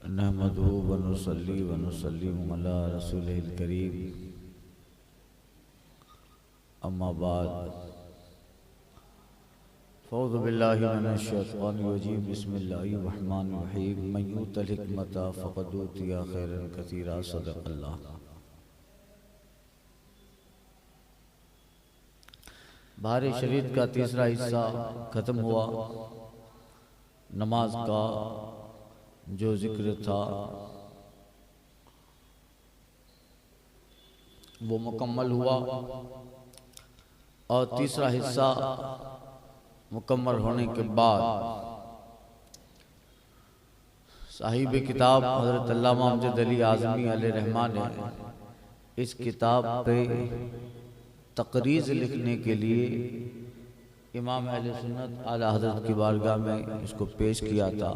नहमदुहु व नुसल्ली व नुसल्लिमु अला रसूलिल करीम अम्मा बाद फ़ऊज़ु बिल्लाहि मिनश शैतानिर रजीम बिस्मिल्लाहिर रहमानिर रहीम मन यूतिल हिकमता फ़क़द ऊतिया खैरन कसीरा सदक़ल्लाह। बाहर शरीयत का तीसरा हिस्सा ख़त्म हुआ। नमाज का जो जिक्र था वो मुकम्मल हुआ और तीसरा हिस्सा मुकम्मल होने के बाद साहिब किताब हज़रत अल्लामा अमजद अली आज़मी अलैहिर्रहमान ने इस किताब पे तकरीज़ लिखने के लिए इमाम अहले सुन्नत आला हज़रत की बारगाह में इसको पेश किया था।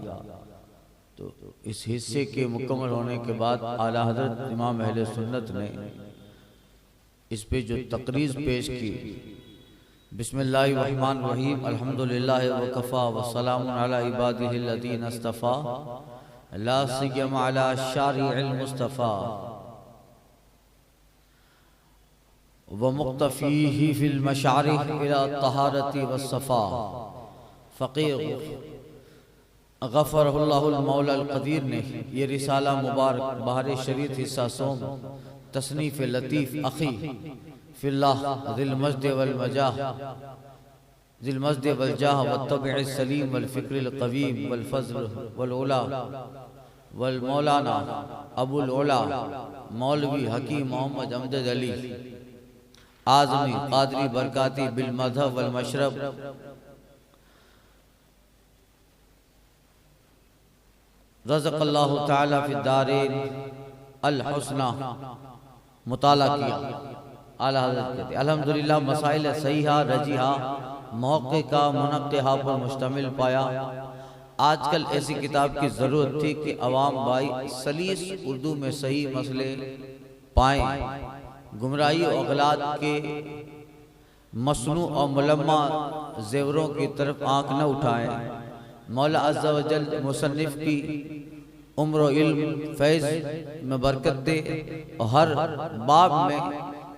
तो इस हिस्से के मुकम्मल होने के बाद आला हज़रत इमाम अहले सुन्नत ने इस पे जो तकरीज़ पेश की, बिस्मिल्लाहिर रहमानिर रहीम अल्हम्दुलिल्लाहि व कफ़ा व सलामुन अला इबादिहिल लज़ीना इस्तफ़ा ला सियमा अला शारिइल मुस्तफ़ा व मुक़्तफ़ीही फ़िल मशारिक़ इला तहारती व सफ़ा फ़क़ीह गफ़रहुल्लाहुल मौलाल क़दीर ने ये रिसाला मुबारक बहार शरीयत हिस्सा सोम तसनीफ़ लतीफ़ अख़ी फ़िल्लाह ज़िल मज्द वल मजाह ज़िल मज्द वल जाह व तबअ सलीम वल फ़िक्रिल क़वीम वल फ़ज़्ल वल उला वल मौलाना अबुल उला मौलवी हकीम मोहम्मद अमजद अली आज़मी क़ादरी बरकाती बिल मज़हब वल मशरब रज़क़ल्लाहु तआला फ़िद दारैन अल हुस्ना मुताला किया। आला हज़रत कहते अल्हम्दुलिल्लाह मसाइल सहीहा रजीहा मौक़े का मुनक़्क़िहा पर मुश्तमिल पाया। आजकल ऐसी किताब की ज़रूरत थी कि अवाम भाई सलीस उर्दू में सही मसले पाएँ, गुमराही और गलात के मसनू और मुलम्मा ज़ेवरों की तरफ आँख न उठाएँ। मौला अज़्ज़ा व जल मुसन्निफ़ की उम्र व इल्म फैज़ में बरकत दे और हर बाब में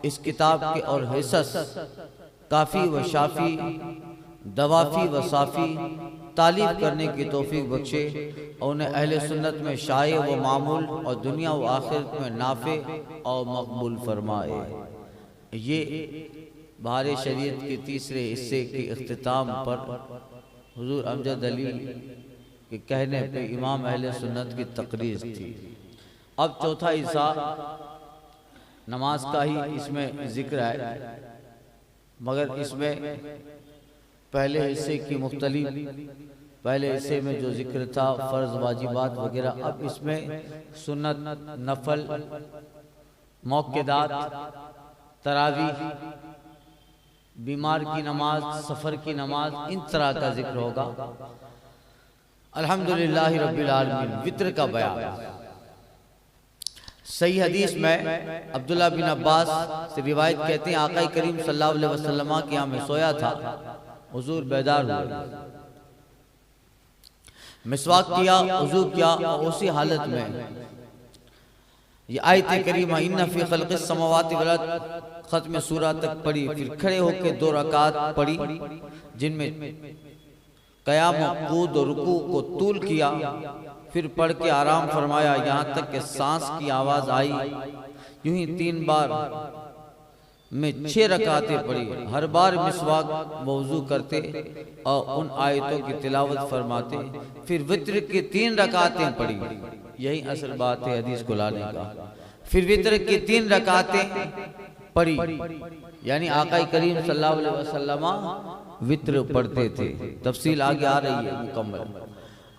इस किताब के और हिस्स काफ़ी व शाफ़ी दवाफ़ी व साफ़ी तालीफ करने की तौफ़ीक़ बख्शे और उन्हें अहले सुन्नत में शाये व मामूल और दुनिया व आखिरत में नाफ़े और मकबूल फरमाए। ये बहार शरीयत के तीसरे हिस्से के इख्तिताम पर हुज़ूर अमजद अली के कहने पे इमाम अहले सुन्नत की तकरीज़ थी। अब चौथा हिस्सा नमाज का ही इसमें जिक्र है, मगर इसमें पहले हिस्से की मुख्तलिफ पहले हिस्से में जो जिक्र था फ़र्ज़ वाजिबात वगैरह, अब इसमें सुन्नत नफल मौक़िदात तरावीह बीमार की नमाज सफ़र की नमाज इन तरह का जिक्र होगा। अल्हम्दुलिल्लाहि रब्बिल आलमीन। वित्र का बयान सही हदीस में अब्दुल्ला बिन अब्बास से रिवायत कहते हैं आका करीम सल्लल्लाहु अलैहि वसल्लम के यहाँ में सोया था, हुजूर बेदार हुए, मिसवाक किया, वज़ू किया और उसी हालत में ये आयत करीमा इन्ना फी खल्क़िस समावाति वल अर्द ख़त्म सूरा तक पढ़ी। फिर खड़े होकर 2 रकात पढ़ी जिनमें क़याम कूद और रुकू को तूल किया। फिर पढ़ के आराम फरमाया यहाँ तक कि सांस की आवाज़ आई। यूं ही 3 बार में 6 रकातें पढ़ी। हर बार मिसवाक वज़ू करते और उन आयतों की तिलावत फरमाते। फिर वित्र की 3 रकातें पढ़ी। यही असल बात है हदीस को लाने का। फिर वित्र की 3 रकातें पढ़ी, यानी आका करीम सल्लल्लाहु अलैहि वसल्लम वित्र पढ़ते थे। तफसील आगे आ रही है मुकम्मल।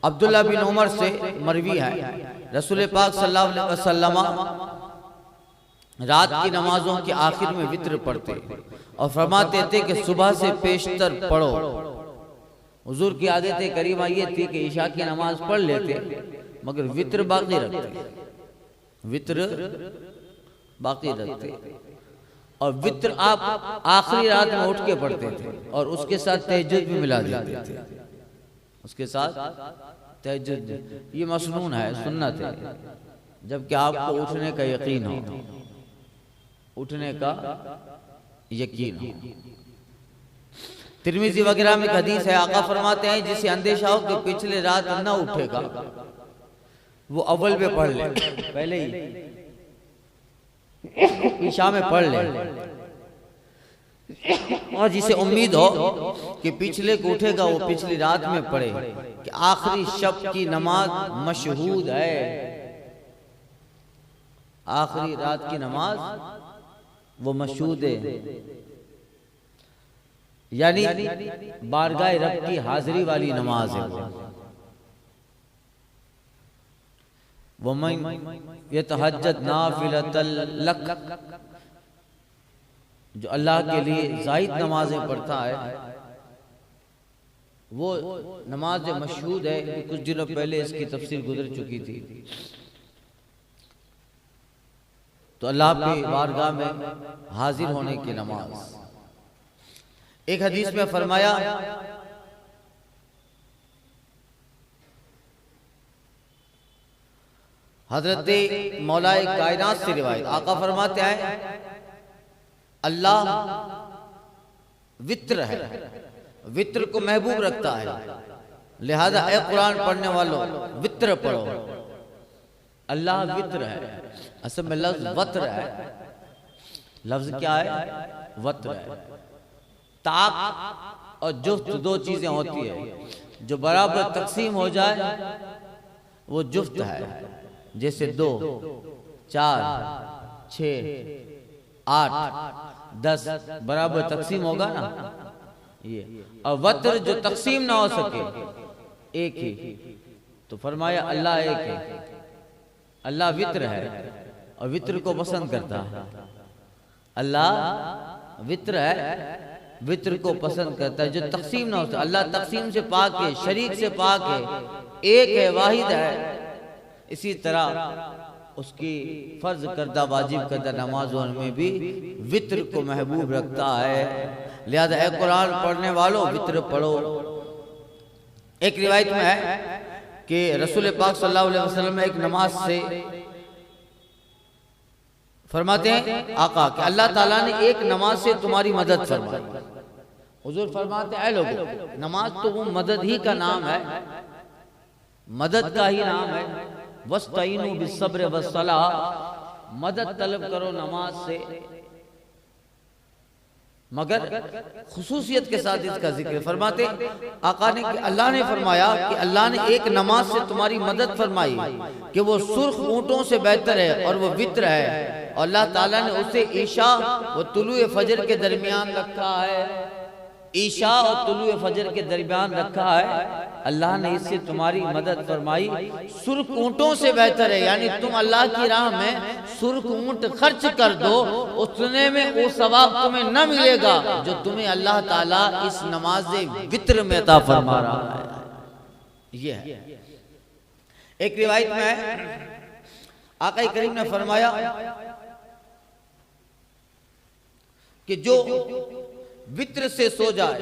अब्दुल्ला बिन उमर से मरवी है रसूल पाक सल्लल्लाहु अलैहि वसल्लम रात की नमाजों के आखिर में वित्र पढ़ते और फरमाते थे कि सुबह से पेशतर पढ़ो। हुजूर की आदत करीमा ये थी कि ईशा की नमाज पढ़ लेते मगर वित्र बाकी रखते, वित्र बाकी रखते। और वित्र आप आखिरी रात में उठ के पढ़ते थे और उसके साथ तहज्जुद भी मिला देते थे, उसके साथ तहज्जुद ये मसनून है, सुन्नत है, जबकि आपको उठने का यकीन हो, उठने का यकीन हो। तिरमिज़ी वगैरह में हदीस है, आका फरमाते हैं जिसे अंदेशा हो कि पिछले रात न उठेगा वो अव्वल में पढ़ ले, पहले ही ईशा में पढ़ ले, और जिसे उम्मीद हो कि पिछले को उठेगा वो पिछली रात में पढ़े कि आखिरी शब की नमाज मशहूद है, आखिरी रात की नमाज वो मशहूद है, यानी बारगाह रब की हाजिरी वाली नमाज है। वो ये तहज्जुद नाफिलतल लक, जो अल्लाह के लिए जायद नमाजें पढ़ता है वो नमाज मशहूद है। कुछ दिनों पहले इसकी तफसीर गुजर चुकी थी। तो अल्लाह की बारगाह में हाजिर होने की नमाज। एक हदीस में फरमाया हजरत मौलाए कायनात से रिवायत, आका फरमाते हैं अल्लाह वित्र है, वित्र को महबूब रखता है, लिहाजा ए कुरान पढ़ने वालों वित्र पढ़ो। अल्लाह वित्र है, असल में लफ्ज वत्र है, लफ्ज क्या है? वत्र है। ताक और जुफ्त दो चीजें होती है, जो बराबर तकसीम हो जाए वो जुफ्त है। जैसे 2, 4, 6, 8, 10 बराबर तकसीम होगा ना ये। और वत्र जो तकसीम ना हो सके एक ही, तो फरमाया अल्लाह एक है, अल्लाह वित्र है और वित्र को पसंद करता है। अल्लाह वित्र है, वित्र को पसंद करता है, जो तकसीम ना हो सके। अल्लाह तकसीम से पाक है, शरीक से पाक है, एक है, वाहिद है। इसी तरह उसकी फर्ज करदा वाजिब करदा नमाजों में भी वित्र को महबूब रखता है। लिहाजा ए कुरान पढ़ने वालों वित्र पढ़ो। एक रिवायत में है कि रसूल पाक सल्लल्लाहु अलैहि वसल्लम एक नमाज से फरमाते हैं आका कि अल्लाह ताला ने एक नमाज से तुम्हारी मदद फरमाई। हुजूर फरमाते हैं ऐ लोगों, नमाज तो वो मदद ही का नाम है, मदद का ही नाम है। वस्तईनु बिस्सब्र वस्सलाह, मदद तलब करो नमाज से, मगर खुसूसियत के साथ इसका जिक्र फरमाते आका ने कि अल्लाह ने फरमाया कि अल्लाह ने एक नमाज से तुम्हारी मदद फरमाई कि वो सुर्ख ऊंटों से बेहतर है और वो वित्र है, और अल्लाह ताला ने उसे ईशा व तुलुए फजर के दरमियान रखा है। ईशा और तुलुए फजर के दरमियान रखा है। अल्लाह ने इससे तुम्हारी मदद फरमाई, सुर्ख ऊंटों से बेहतर है, यानी तुम अल्लाह की राह में सुर्ख ऊंट खर्च कर दो, उतने में वो सवाब तुम्हें न मिलेगा जो तुम्हें अल्लाह ताला इस नमाज वित्र में अता फरमा रहा है। ये है। एक रिवायत में है आका करीम ने फरमाया कि जो वित्र से सो जाए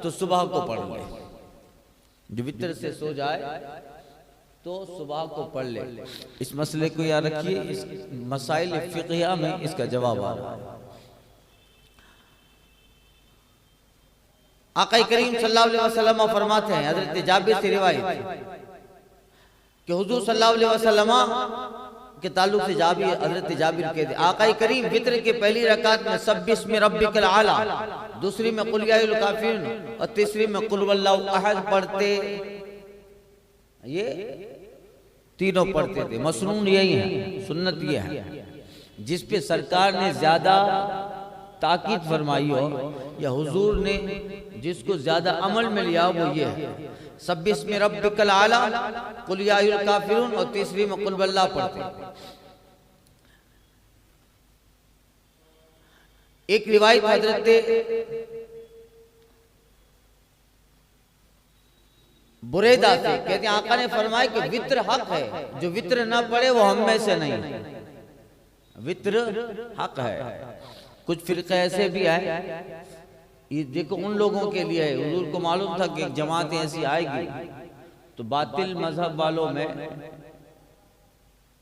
तो सुबह को पढ़ ले, जो वित्र से सो जाए तो सुबह को पढ़ ले। इस मसले को याद रखिए, इस मसाइल फिक़हिया में इसका जवाब आ रहा है। आका करीम सल्लल्लाहु अलैहि वसल्लम फरमाते हैं, हजरत जाबिर से रिवायत कि हुजूर सल्लल्लाहु अलैहि वसल्लम के ताल्लुक से हजरत जाबिर कहते आका करीम वित्र के पहली रकात में सब्बिस्मि रब्बिकल आला, दूसरी में कुल या अय्युहल काफिरून और तीसरी में कुल वल्लाहु अहद पढ़ते। ये तीनों पढ़ते थे। मसनून यही है, सुन्नत ये है जिस पे सरकार ने ज्यादा ताकीद फरमाई हो या हुजूर ने जिसको ज्यादा अमल में लिया वो ये है, सब्बिस्मि रब्बिकल आला, कुल या अय्युहल काफिरून और तीसरी में कुल वल्लाहु पढ़ते। एक रिवायत हजरत बुरैदा से कहते हैं आका ने फरमाया कि वित्र हक है, जो वित्र ना पढ़े वो हम में से नहीं। वित्र हक है। कुछ फिरके ऐसे भी है, ये देखो उन लोगों के लिए है, हुजूर को मालूम था कि एक जमात ऐसी आएगी तो बातिल मजहब वालों में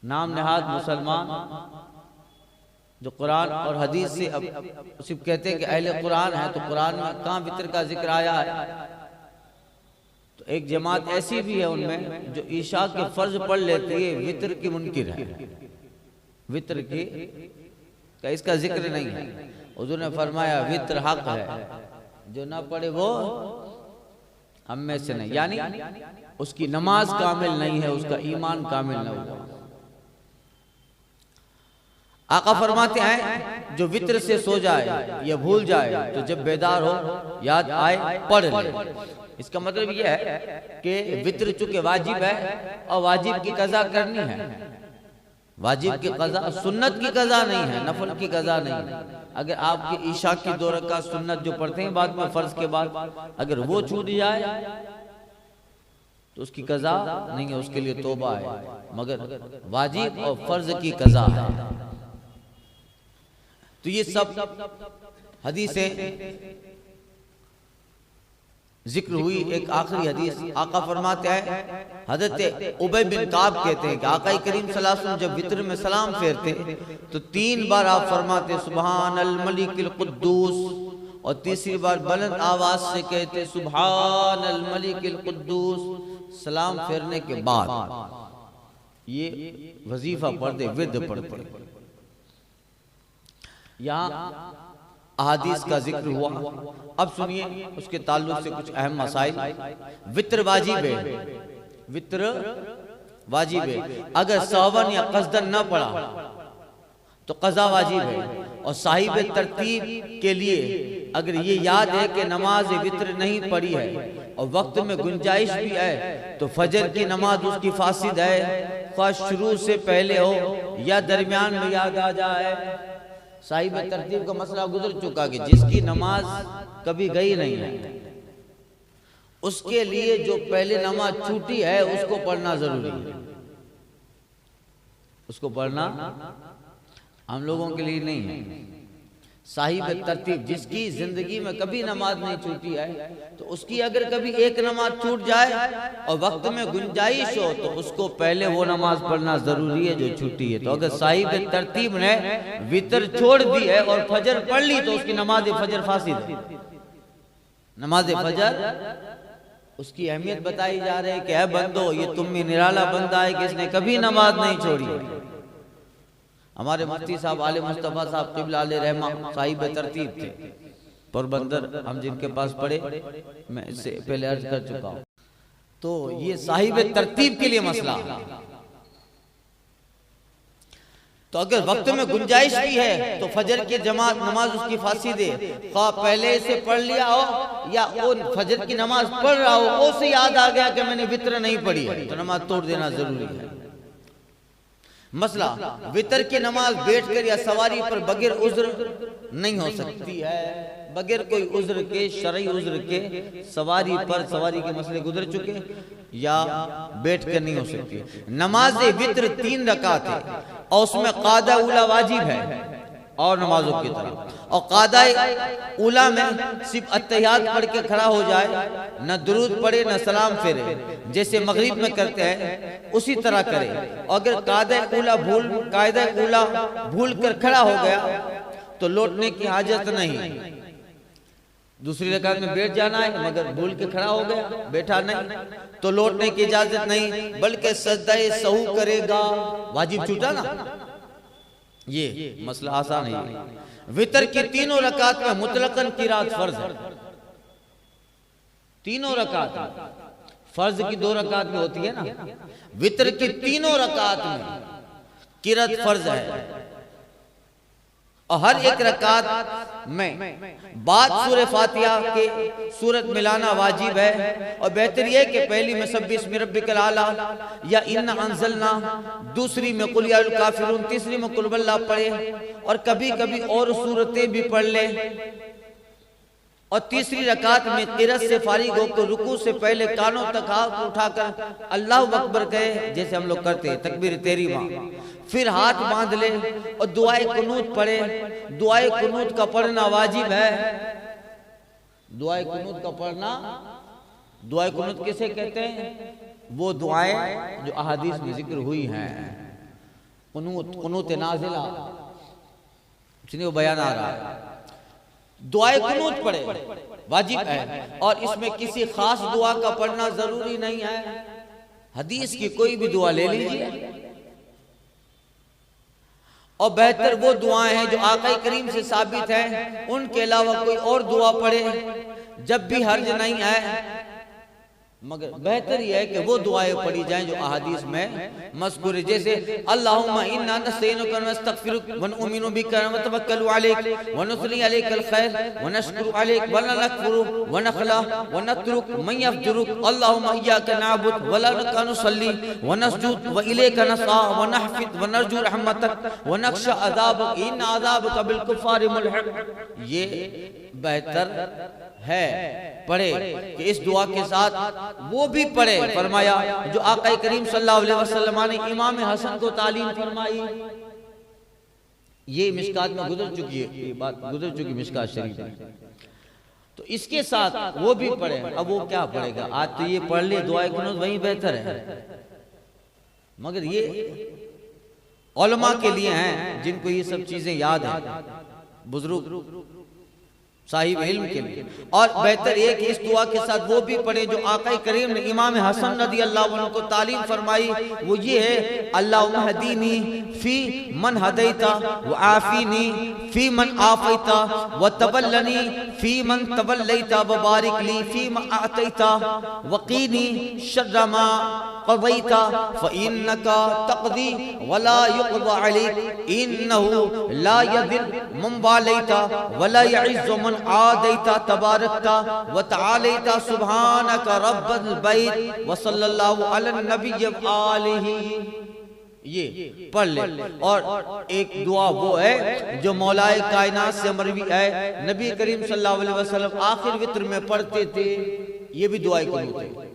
नाम नहाद मुसलमान जो कुरान और हदीस से अब सिर्फ कहते हैं कि अहले कुरान है, तो कुरान में कहाँ वित्र का जिक्र आया है? तो एक जमात ऐसी भी है उनमें जो ईशा के फर्ज पढ़ लेती है, वित्र की मुनकिर है, वित्र की का इसका जिक्र नहीं है। हुजूर ने फरमाया वित्र हक है, जो ना पढ़े वो हम में से नहीं, यानी उसकी नमाज कामिल नहीं है, उसका ईमान कामिल न हुआ। आका फरमाते हैं जो वित्र से सो जाए या भूल जाए तो जब बेदार हो याद आए पढ़ ले। इसका मतलब यह है कि वित्र चूंकि वाजिब है और वाजिब की कज़ा करनी है, वाजिब की कज़ा, सुन्नत की कज़ा नहीं है, नफल की कज़ा नहीं है। अगर आपकी ईशा की 2 रकात सुन्नत जो पढ़ते हैं बाद में फर्ज के बाद, अगर वो छूट जाए तो उसकी कज़ा नहीं है, उसके लिए तौबा है, मगर वाजिब और फर्ज की कज़ा है। तो ये सब हदीसें जिक्र हुई। एक आखिरी हदीस आका फरमाते हैं, हजरत उबय बिन काब कहते हैं कि आका करीम सल्लल्लाहु अलैहि वसल्लम जब वित्र में सलाम फेरते तो 3 बार आप फरमाते सुभान अल मलिकिल कुद्दूस, और तीसरी बार बुलंद आवाज से कहते सुभान अल मलिकिल कुद्दूस सलाम फेरने के बाद। ये वजीफा पढ़ते, विर्द पढ़ते। यहाँ अहादीस का जिक्र हुआ। अब सुनिए उसके ताल्लुक से कुछ अहम मसाइल। वित्र वाजिब है, वित्र वाजिब है। अगर सहवन या कसदन न पढ़ा तो कज़ा वाजिब है। और साहिब तरतीब के लिए अगर ये याद है कि नमाज वित्र नहीं पढ़ी है और वक्त में गुंजाइश भी है तो फजर की नमाज उसकी फासिद है, ख्वाह शुरू से पहले हो या दरमियान में याद आ जाए। साहिब तरतीब का मसला गुजर चुका कि जिसकी नमाज कभी गई नहीं है उसके लिए जो पहले नमाज छूटी है उसको पढ़ना जरूरी है। उसको पढ़ना हम लोगों के लिए नहीं है। साहिब तरतीब जिसकी जिंदगी में कभी नमाज नहीं छूटी है तो उसकी अगर कभी एक नमाज छूट जाए और वक्त में गुंजाइश हो तो उसको पहले वो नमाज पढ़ना जरूरी है जो छूटी है। तो अगर साहिब तरतीब ने वितर छोड़ दी है और फजर पढ़ ली तो उसकी नमाज फजर फासिद है। नमाज फजर उसकी अहमियत बताई जा रही है कि है बंदो ये तुम में निराला बंदा है कि इसने कभी नमाज नहीं छोड़ी है। हमारे मुफ्ती साहब आले मुस्तफा साहब क़िबला अलैहि रहमा साहिब तरतीब थे पोरबंदर, हम जिनके पास पढ़े मैं इससे पहले अर्ज कर चुका हूँ। तो ये साहिब तरतीब के लिए मसला। तो अगर वक्त में गुंजाइश भी है तो फजर की जमात नमाज उसकी फांसी दे, खा पहले से पढ़ लिया हो या वो फजर की नमाज पढ़ रहा हो उसे याद आ गया कि मैंने वित्र नहीं पढ़ी है तो नमाज तोड़ देना जरूरी है। मसला वितर की नमाज बैठकर या सवारी पर बगैर उज्र नहीं हो सकती है, बगैर कोई उज्र के, शरई उज्र के सवारी पर, सवारी के मसले गुजर चुके, या बैठ कर नहीं हो सकती। नमाज वित्र 3 रकात है और उसमें कादा उला वाजिब है और नमाजों की तरह, और कादा उला में सिर्फ अत्तहियात पढ़ के खड़ा हो जाए, न दुरूद पढ़े न सलाम फेरे, जैसे मगरिब में करते हैं उसी तरह करे। अगर कायदा उला भूल कर खड़ा हो गया तो लौटने की हाजत नहीं। दूसरी रकात में बैठ जाना है मगर भूल के खड़ा हो गया, बैठा नहीं तो लौटने की इजाजत नहीं, बल्कि सजदा सहू करेगा। वाजिब छूटा ना, ये मसला आसान है। वितर की 3 रकात में मुतलकन किरात फर्ज है। 3 रकात फर्ज की 2 रकात में होती है ना, वितर की 3 रकात में किरात फर्ज है और हर एक रकात में बाद सूरह फातिहा के सूरत मिलाना वाजिब है। और बेहतर यह कि पहली में सब्बिह इस्मि रब्बिकल आला या इन्ना अंज़लना, दूसरी में कुल या अल काफिरून, तीसरी में कुल वल्लाह पढ़े और कभी कभी और सूरतें भी पढ़ ले। और तीसरी रकात में किरत से फारिग होकर रुकू से पहले कानों तक हाथ उठाकर अल्लाहु अकबर कहे, जैसे हम लोग करते हैं तकबीर तेहरीमा, फिर हाथ बांध ले और दुआए कुनूत पढ़े। दुआए कुनूत का पढ़ना वाजिब है। दुआए कुनूत का पढ़ना, दुआए कुनूत किसे कहते हैं? वो दुआएं जो अहादीस में जिक्र हुई हैं, कुनूत नाज़िला, इसलिए वो बयान आ रहा है। दुआए कुनूत पढ़े वाजिब है, और इसमें किसी खास दुआ का पढ़ना जरूरी नहीं है। हदीस की कोई भी दुआ ले लीजिए, और बेहतर वो दुआएं हैं जो आका करीम से साबित हैं, उनके अलावा कोई और दुआ पढ़े जब भी हर्ज नहीं है। मगर बेहतर यह है कि वो दुआएं पढ़ी जाएं जो अहादीस में मज़कूर है, जैसे अल्लाहुम्मा इन्ना नस्तईनुका व नस्तगफिरुक व नु'मिनु बिका व नतवक्कलु अलैक व नुसल्ली अलैकल खैर व नशकुरु अलैक व ला नकफुरु व नखला व नत्रुक मन यफजुरुक अल्लाहुम्मा इय्याका नअबुदु व ला नुसल्ली व नसजुद व इलैका नसआ व नहफिद व नरजू रहमतक व नख्शा अज़ाबक इन्ना अज़ाबका बिल कुफ़ारि मुल्हिक। ये बेहतर है पढ़े कि इस दुआ के साथ वो भी पढ़े। फरमाया जो आका करीम सल्लल्लाहु अलैहि वसल्लम ने इमाम हसन को तालीम फरमाई, ये मिशकात में गुजर चुकी है, ये बात गुजर चुकी मिशकात शरीफ में। तो इसके साथ वो भी पढ़े। अब वो क्या पढ़ेगा, आज तो ये पढ़ ले दुआ कुनूत, वही बेहतर है। मगर ये उलमा के लिए हैं जिनको ये सब चीजें याद है, बुजुर्ग साहिब इल्म के लिए। और बेहतर ये कि इस दुआ के साथ वो भी पढ़े जो आका करीम ने इमाम हसन रज़ी अल्लाह अन्हु को तालीम फरमाई, वो ये है अल्लाहुम्मा हदीनी फी मन हदैता व आफीनी फी मन आफैता व तवल्लनी फी मन तवल्लैता व बारिक ली फी मा अतैता व क़ीनी शर्र मा क़ज़ैता फ़इन्नका तक़दी व ला युक़ज़ा अलैक इन्नहु ला यज़िल मन वालैता व ला यइज़्ज़ु मन आदैता तबारकता व तआलैता सुब्हानका रब्बल बैत व सल्लल्लाहु अला नबी व आलिही। ये पढ़ ले। और एक दुआ वो है जो मौलाए कायनात से मरवी है, नबी करीम सल्लल्लाहु अलैहि वसल्लम आखिर वित्र में पढ़ते थे। ये भी दुआ कुनूत है,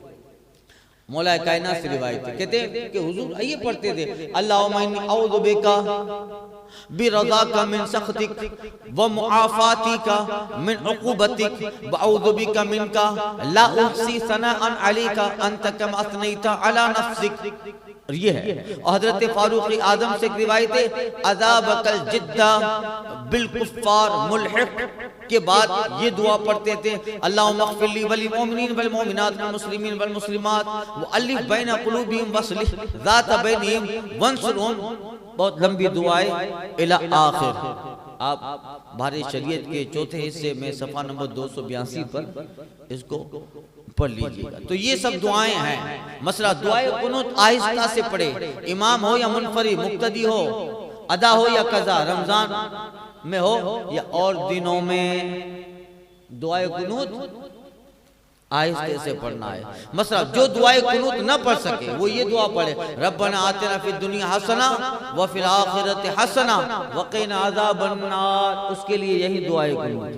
मौला कायनात से रिवायत है। कहते हैं कि हुजूर ये पढ़ते थे अल्लाहुम्मा इन्नी अऊज़ु बिका बिरज़ाका मिन सख़तिक व मुआफ़ातिका मिन उक़ूबतिक व अऊज़ु बिका मिनका ला उहसी सनाअन अलैका अंत कमा असनैता अला नफ्सिक। और ये है। और हज़रत फारूक आज़म से रिवायत है अज़ाबकल जिद्दा बिल कुफ़्फ़ार मुल्हिक़ के बाद ये दुआ पढ़ते थे अल्लाहुम्मा अग़फ़िर ली वलिल मोमिनीन वल मोमिनात वल मुस्लिमीन वल मुस्लिमात व अलिफ़ बैन क़ुलूबिहिम वस्लिह ज़ात बैनिहिम वंसुरहुम। बहुत लंबी दुआएं इला आखिर। आप भारी शरीयत के चौथे हिस्से में सफ़ा नंबर 282 पर इसको पढ़ लीजिएगा। तो ये सब दुआएं हैं। मसला दुआए कुनूत आहिस्ता से पढ़े, इमाम हो या मुनफरिद, मुक्तदी हो, अदा हो या कज़ा, रमजान में हो या और दिनों में दुआए कुनूत आहिस्ते से पढ़ना है। मसला जो दुआए कुनूत न पढ़ सके वो ये दुआ पढ़े रब्बना आतिना फिद दुनिया हसना व फिल आखिरति हसना व क़िना अज़ाबन नार। उसके लिए यही दुआए कुनूत।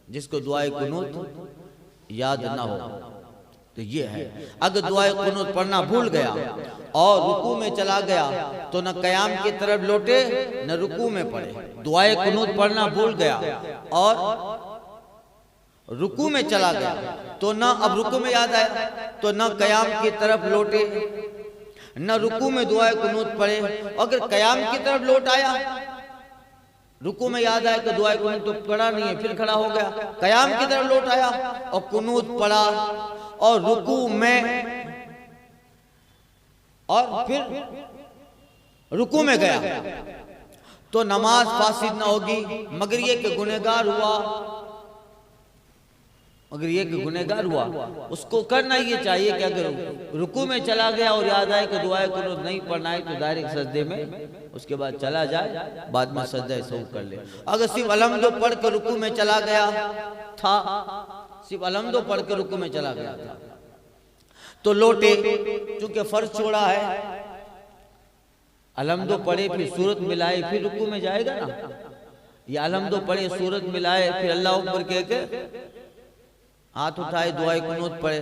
जिसको दुआए कुनूत याद ना हो तो ये है। अगर दुआए कुनूत पढ़ना भूल गया और रुकू में चला गया तो न कयाम की तरफ लौटे न रुकू में पढ़े। दुआए कुनूत पढ़ना भूल गया और रुकू में चला गया तो न अब रुकू में याद आया तो न कयाम की तरफ लौटे न रुकू में दुआए कुनूत पढ़े। अगर कयाम की तरफ लौट आया, रुकू में याद आया कि दुआए कुनूत तो पढ़ा नहीं है, फिर खड़ा हो गया, कयाम की तरफ लौट आया और कुनूत पढ़ा और रुकू में और फिर रुकू में गया तो नमाज फासिद ना होगी। मगर ये कि गुनहगार हुआ, अगर ये गुनहगार हुआ उसको करना ये चाहिए कि अगर रुकू में चला गया और याद आए कि दुआए कुनूत नहीं पढ़ना है तो डायरेक्ट सजदे में उसके बाद चला जाए, बाद में सजदा सहू कर ले। अगर सिर्फ अलहम्दो पढ़ कर रुकू में चला गया था, सिर्फ अलहम्दो पढ़ कर रुकू में चला गया था तो लौटे, चूंकि फर्ज छोड़ा है, अलहम्दो पढ़े फिर सूरत मिलाए फिर रुकू में जाएगा ना, या अलहम्दो पढ़े सूरत मिलाए फिर अल्लाह ऊपर कह के हाथ उठाए दुआए कुनूत पढ़े।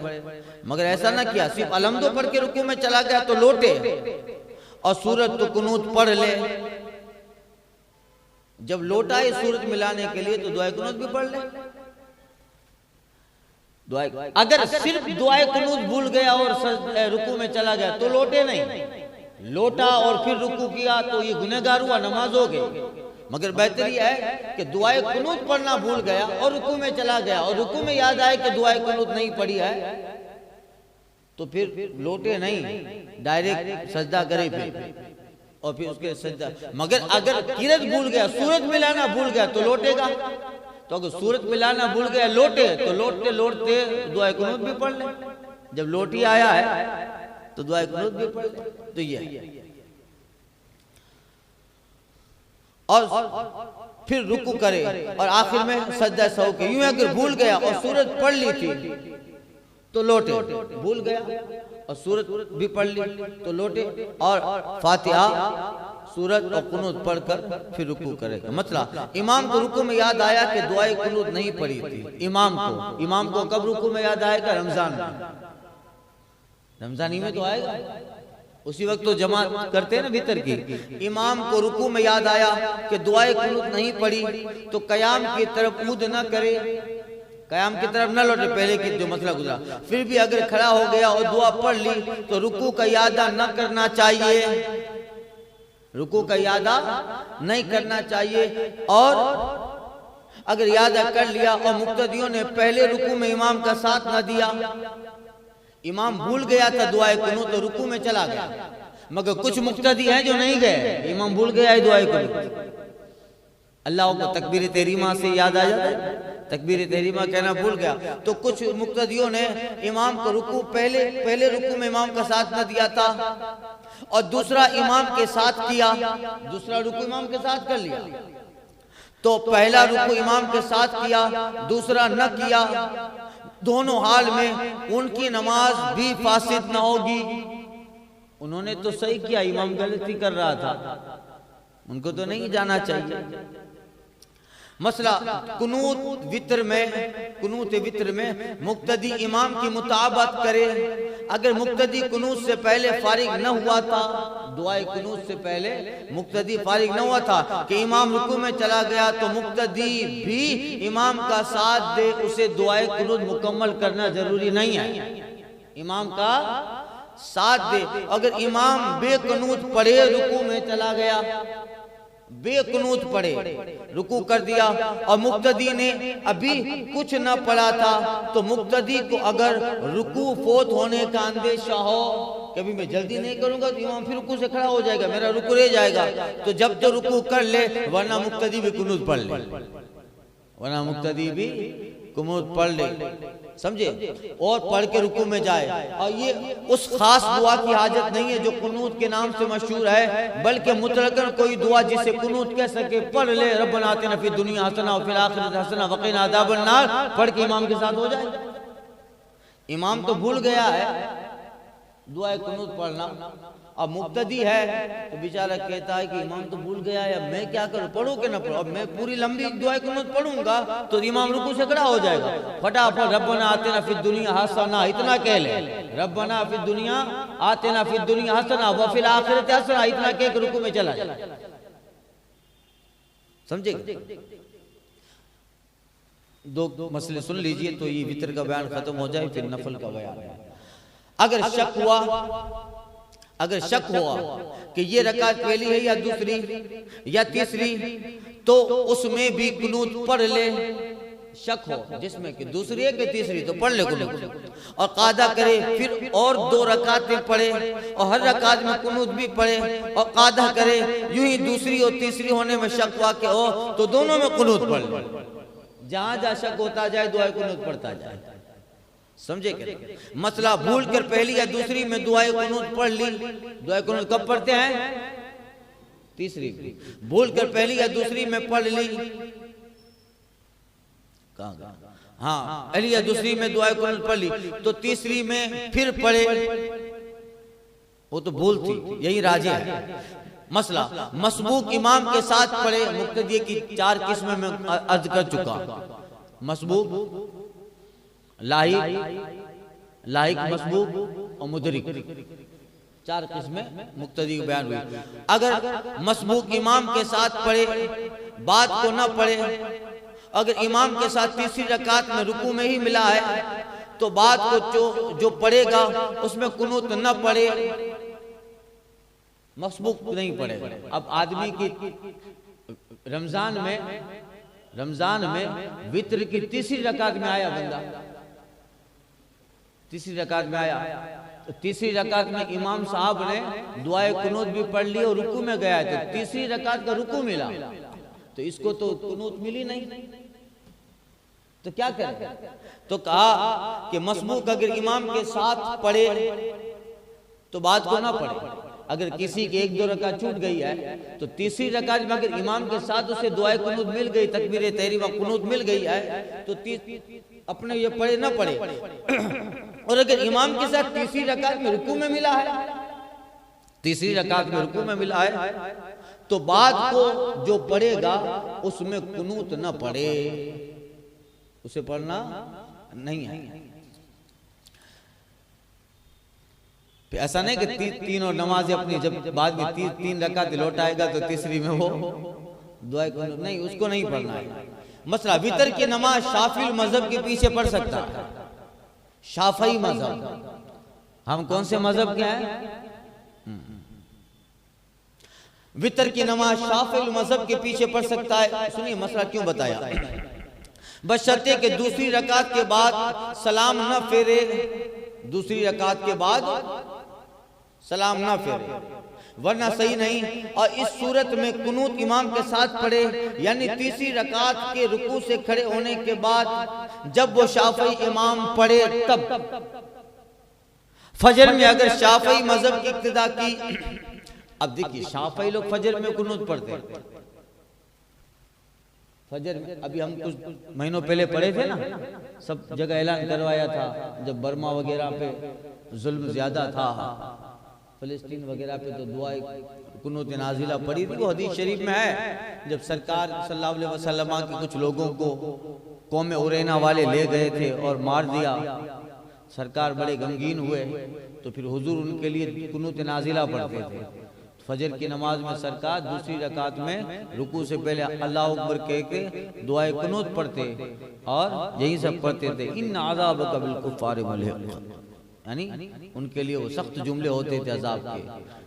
मगर ऐसा ना किया, सिर्फ अलहम्दो पढ़ के रुकू में चला गया तो लौटे और सूरत तो कुनूत पढ़ ले। जब लौटाए सूरत मिलाने के लिए तो दुआए कुनूत भी पढ़ ले। अगर सिर्फ दुआए कुनूत भूल गया और रुकू में चला गया तो लौटे नहीं, लौटा और फिर रुकू किया तो ये गुनहगार हुआ, नमाज हो गई। मगर बेहतर यह है कि दुआए कुनूत पढ़ना भूल गया और रुकू में चला गया और रुकू में याद आए कि दुआए कुनूत नहीं पढ़ी है तो फिर लौटे नहीं, डायरेक्ट सजदा करे फिर और फिर उसके सजदा। मगर अगर किरत भूल गया, सूरत मिलाना भूल गया तो लौटेगा। तो अगर सूरत मिलाना भूल गया लौटे तो लौटते लौटते दुआए कुनूत भी पढ़ ले। जब लौटी आया है तो दुआए कुनूत भी पढ़ ले। तो ये और फिर रुकू करे और आखिर में सजदा सहू के। यूं अगर भूल गया और सूरत पढ़ ली थी तो लौटे, भूल गया और सूरत भी पढ़ ली तो लौटे और फातिहा सूरत और कुनूत पढ़कर फिर रुकू करेगा। मतलब इमाम को रुकू में याद आया कि दुआए कुनूत नहीं पढ़ी थी। इमाम को कब रुकू में याद आएगा? रमजान में, रमजानी में तो आएगा, उसी वक्त तो जमात करते हैं ना भीतर की। इमाम को रुकू में याद आया कि दुआए कुनूत नहीं पढ़ी तो कयाम की तरफ ऊद न करे, कयाम की तरफ न लौटे, पहले की जो मसला गुजरा। फिर भी अगर खड़ा हो गया और दुआ पढ़ ली तो रुकू का यादा न करना चाहिए, रुकू का यादा नहीं करना चाहिए। और अगर यादा कर लिया और मुक्तदियों ने पहले रुकू में इमाम का साथ न दिया, इमाम भूल गया था दुआए कुनूत तो रुकू में चला गया। मगर कुछ मुक्तदी हैं जो नहीं गए, इमाम भूल गया है दुआए कुनूत, अल्लाह को तकबीर तहरीमा से याद आ जाता है, तकबीर तहरीमा कहना भूल गया। तो कुछ मुक्तदियों ने इमाम को रुकू पहले रुकू में इमाम का साथ न दिया था और दूसरा इमाम के साथ किया, दूसरा रुकू इमाम के साथ कर लिया। तो पहला रुकू इमाम के साथ किया, दूसरा न किया, दोनों हाल में उनकी नमाज भी फासिद न होगी। उन्होंने तो सही किया, इमाम गलती कर रहा था, उनको तो नहीं जाना चाहिए। मसला कुनूत वित्र में मुक्तदी इमाम की मुताबत करे। अगर मुक्तदी कुनूत से पहले फारिग न हुआ था, दुआए कुनूत से पहले मुक्तदी फारिग न हुआ था कि इमाम रुकू में चला गया तो मुक्तदी भी इमाम का साथ दे, उसे दुआए कुनूत मुकम्मल करना जरूरी नहीं है, इमाम का साथ दे। अगर इमाम बेकुनूत पढ़े रुकू में चला गया, बेकुनूत पढ़े रुकू कर दिया और मुक्तदी ने अभी कुछ न पढ़ा था तो मुक्तदी को अगर रुकू फोत होने का अंदेशा हो, कभी मैं जल्दी नहीं करूंगा तो इमाम फिर रुकू से खड़ा हो जाएगा, मेरा रुकू रह जाएगा, तो जब तो रुकू कर ले, वरना मुक्तदी भी कुनूत पढ़ ले, वरना मुक्तदी भी कुनूत पढ़ ले, समझे, और पढ़ के रुकू में जाए। और ये उस खास दुआ की हाजत नहीं है जो कुनूत के नाम से मशहूर है, बल्कि मुतलकन कोई दुआ जिसे कुनूत कह सके पढ़ ले। रब्बना आतिना फिद दुनिया हसना व फिल आखिरति हसना व क़िना अज़ाबन नार पढ़ के इमाम के साथ हो जाए। इमाम तो भूल गया है दुआ कुनूत पढ़ना, अब मुक्तदी है तो बेचारा कहता है कि इमाम तो भूल गया है, मैं क्या करूं, पढ़ूं कि ना पढ़ूं। अब मैं पूरी लंबी दुआ कुनूत पढ़ूंगा तो इमाम रुकू से खड़ा हो जाएगा, फटाफट रब्बना आतिना फिद दुनिया हसना इतना कह ले, रब्बना फिद दुनिया आतिना फिद दुनिया हसना व फिल आखिरति हसना इतना कह के रुकू में चला जाए, समझे। दो मसले सुन लीजिए तो ये वितर का बयान खत्म हो जाए, फिर नफल का बयान है। अगर शक हुआ कि ये रकात पहली है या दूसरी या तीसरी तो उसमें भी कुनूत पढ़ ले। शक हो जिसमें कि दूसरी है कि तीसरी तो पढ़ ले कुनूत और कादा करे, फिर और 2 रकातें पढ़े और हर रकात में कुनूत भी पढ़े और कादा करे। यूं ही दूसरी और तीसरी होने में शक वाक़ हो तो दोनों में कुनूत पढ़ ले, जहां जहां शक होता जाए दुआ कुनूत पढ़ता जाए, समझे क्या। मसला भूल कर पहली या दूसरी में दुआए कुनूत पढ़ ली, दुआए कुनूत कब पढ़ते हैं? तीसरी। भूल कर पहली या दूसरी में पढ़ ली, हाँ पहली या दूसरी में दुआए कुनूत पढ़ ली तो तीसरी में फिर पढ़े, वो तो भूल थी, यही राजी है। मसला मसबूक इमाम के साथ पढ़े। मुक्तदी की 4 किस्में में अर्ज कर चुका, मसबूक, लाहिक मसबूक और मुदरिक, 4 किस्में मुक्तदी की बयान हुई। अगर मसबूक इमाम के साथ पढ़े, बात को न पढ़े, अगर इमाम के साथ तीसरी रकात में रुकू में ही मिला है तो बात को जो पढ़ेगा उसमें कुनूत न पढ़े, मसबूक नहीं पड़ेगा। अब आदमी की रमजान में वित्र की तीसरी रकात में आया बंदा, तीसरी रकात में आया, तो तीसरी रकात में इमाम साहब ने दुआए कुनूत भी पढ़ ली और रुकू में गया, तो तीसरी रकात का रुकू मिला, तो इसको तो कुनूत मिली नहीं, तो क्या करें? तो कहा कि मसबूक अगर इमाम के साथ पढ़े तो बात को ना पढ़े। अगर किसी की 1-2 रकात छूट गई है तो तीसरी रकात में अगर इमाम के साथ उसे दुआए कुनूत मिल गई, तकबीर तहरीमा कुनूत मिल गई है, तो अपने ये पढ़े ना पढ़े। और अगर इमाम के साथ तीसरी रकात में रुकू में मिला है, तीसरी रकात में रुकू में मिला है, तो बात को जो पढ़ेगा उसमें कुनूत न पढ़े, उसे पढ़ना नहीं है। ऐसा नहीं कि तीनों नमाज अपनी जब बाद में तीन रकात लौटाएगा तो तीसरी में वो दुआ कुनूत नहीं, उसको नहीं पढ़ना है। मसला वितर की नमाज शाफी मजहब के पीछे पढ़ सकता है, शाफी मजहब। हम कौन से मजहब के हैं? वितर की नमाज शाफी मजहब के पीछे पढ़ सकता है। सुनिए मसला क्यों बताया। बशर्ते के दूसरी रकात के बाद सलाम न फेरे, दूसरी रकात के बाद सलाम ना फेरे, वरना सही नहीं। और इस सूरत में कुनूत इमाम के साथ पढ़े, यानी तीसरी रकात के रुकू से खड़े होने के बाद जब वो शाफी इमाम पढ़े तब। फजर में अगर शाफी मजहब की इक्तिदा की, अब देखिए शाफी लोग फजर में कुनूत पढ़ते हैं, फजर में अभी हम कुछ महीनों पहले पढ़े थे ना, सब जगह ऐलान करवाया था जब बर्मा वगैरह पे जुल्म ज्यादा था, फिलिस्तीन वगैरह पे, तो दुआए कुनूत नाजिला पड़ी थी। वो हदीस शरीफ में है, जब सरकार सल्लल्लाहु अलैहि वसल्लम के कुछ लोगों को कौम उरैना वाले ले गए थे और मार दिया, सरकार बड़े गमगीन हुए, तो फिर हुजूर उनके लिए कुनूत नाजिला पढ़ते थे। फजर की नमाज में सरकार दूसरी रकात में रुकू से पहले अल्लाह अकबर कह के दुआए कुनूत पढ़ते और यही सब पढ़ते थे। इन अज़ाब कबिल कुफ़ार मुल्हिक़, यानी उनके लिए वो सख्त जुमले होते थे अजाब के।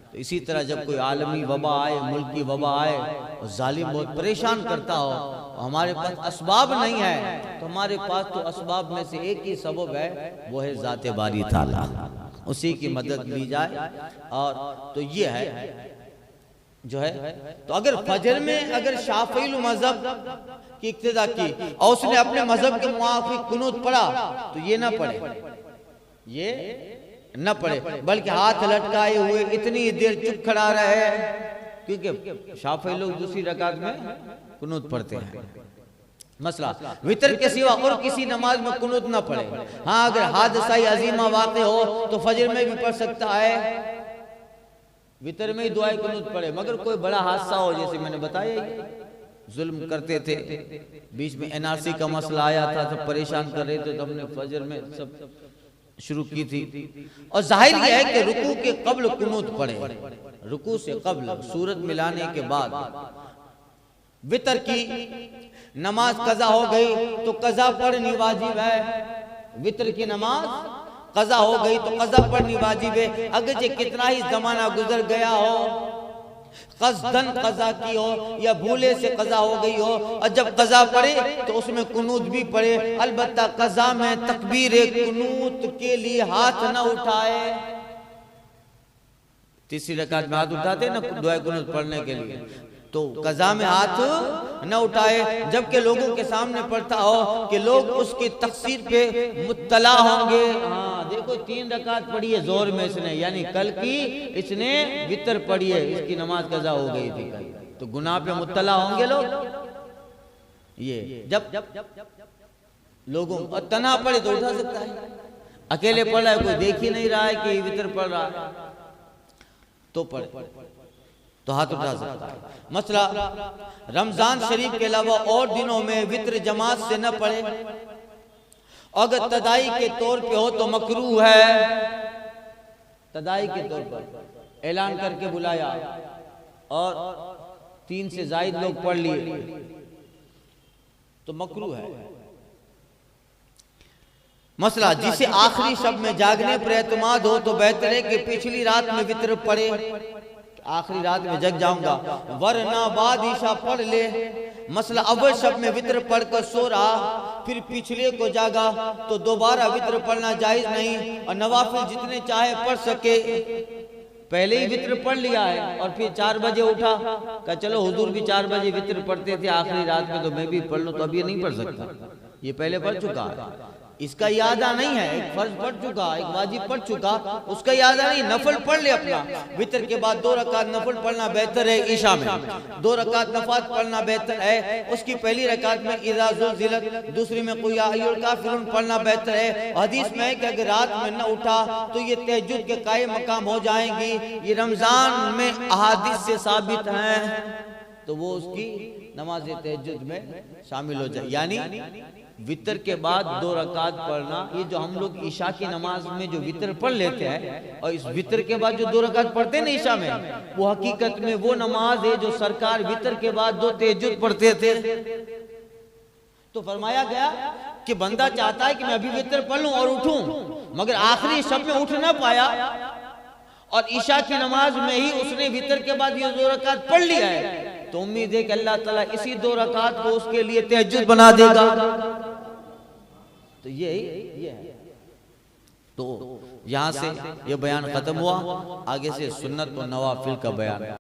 तो इसी तरह जब कोई आलमी वबा आए, मुल्की वबा आए और जालिम बहुत परेशान करता हो, हमारे पास असबाब नहीं है, तो हमारे पास तो असबाब में से एक ही सबब है, वो है ज़ाते बारी ताला, उसी की मदद ली जाए। और तो ये है जो है, तो अगर फजर में अगर शाफी मजहब की इक्तिदा की और उसने अपने मजहब के मुआफिक कुनूत पढ़ा, तो ये ना पढ़े, ये न पढ़े, बल्कि हाथ लटकाए हुए इतनी देर चुप खड़ा रहे, क्योंकि शाफी लोग दूसरी रकात में कुनूत पढ़ते हैं। मसला वितर के सिवा और किसी नमाज में कुनूत ना पढ़े। हाँ, अगर हादसा अजीमा वाक़े हो तो फजर में भी पढ़ सकता है, वितर में ही दुआए कुनूत पढ़े। मगर कोई बड़ा हादसा हो, जैसे मैंने बताया जुल्म करते थे, बीच में एनआरसी का मसला आया था, सब परेशान कर रहे थे, तो हमने फजर में सब शुरू की थी। और जाहिर यह है कि रुकू के कब्ल कुनूत पढ़े, रुकू से कब्ल सूरत मिलाने के बाद। वितर की नमाज कज़ा हो गई तो कज़ा पढ़नी वाजिब है, वितर की नमाज कज़ा हो गई तो कज़ा पढ़नी वाजिब है। अगर ये कितना ही जमाना गुजर गया हो, क़स्दन कज़ा की हो या भूले से कज़ा हो गई हो, और जब कज़ा पढ़े तो उसमें कुनूत भी पढ़े। अलबत्ता कज़ा में तकबीर कुनूत के लिए हाथ न उठाए। तीसरी रकात में हाथ उठाते ना दुआ कुनूत पढ़ने के लिए, तो कज़ा में हाथ न उठाए, जबकि लोगों के सामने पढ़ता हो कि लोग उसकी तक़सीर पे मुत्तला होंगे। हाँ देखो, 3 रकात पढ़ी है जोर में इसने, यानी कल की इसने वितर पढ़ी है, इसकी नमाज कज़ा हो गई थी, तो गुनाह पे मुत्तला होंगे लोग। ये जब लोगों और तना पढ़े तो उठा सकता है, अकेले पढ़ रहा है, कोई देख ही नहीं रहा है कि वितर पढ़ रहा है, तो पढ़े तो हाथ उठा सकता है। मसला रमजान शरीफ के अलावा और दिनों में वित्र जमात से न पढ़े। अगर तदाई के तौर पे हो तो मकरूह है, तदाई के तौर पर ऐलान करके बुलाया और 3 से जायद लोग पढ़ लिए तो मकरूह है। मसला, जिसे आखिरी शब में जागने पर एतमाद हो तो बेहतर है कि पिछली रात में वित्र पढ़े, आखिरी रात में जग जाऊंगा, वरना बाद ईशा पढ़ ले। मसला, अव्वल शब में वित्र पढ़कर सो रहा, फिर पिछले को जागा तो दोबारा वित्र पढ़ना जायज नहीं, और नवाफिल जितने चाहे पढ़ सके। पहले ही वित्र पढ़ लिया है और फिर 4 बजे उठा, कहा चलो हुजूर भी 4 बजे वित्र पढ़ते थे आखिरी रात में, तो मैं भी पढ़ लूं, तो अब ये नहीं पढ़ सकता, ये पहले पढ़ चुका है, इसका यादा नहीं है। एक फर्ज पढ़ चुका, एक वाजिब पढ़ चुका, उसका यादा नहीं, नफल पढ़ ले अपना। वित्र के बाद 2 रकात नफल पढ़ना बेहतर है, ईशा में 2 रकात नफात पढ़ना बेहतर है। उसकी पहली रकात में इज़ा ज़ुल्ज़िलत, दूसरी में कुल या अय्युल काफ़िरून पढ़ना बेहतर है। हदीस में है कि अगर रात में न उठा तो ये तहज्जुद के कायम मकाम हो जाएंगी। ये रमजान में अहादीस से साबित है, तो वो उसकी नमाज तहज्जुद में शामिल हो जाए। यानी वितर के बाद 2 रकात पढ़ना, ये जो हम लोग ईशा की नमाज में जो वितर पढ़ लेते हैं, और इस वितर के बाद जो 2 रकात पढ़ते हैं ना ईशा में, वो हकीकत में वो नमाज है जो सरकार वितर के बाद 2 तहज्जुद पढ़ते थे। तो फरमाया गया कि बंदा चाहता है कि मैं अभी वितर पढ़ लूं और उठूं, मगर आखिरी शब में उठ ना पाया और ईशा की नमाज में ही उसने वितर के बाद ये 2 रकात पढ़ लिया है, तो उम्मीद है कि अल्लाह ताला इसी 2 रकात को उसके लिए तहज्जुद बना देगा। तो ये है। तो यहां से ये बयान खत्म हुआ, आगे से सुन्नत और नवाफिल का बयान।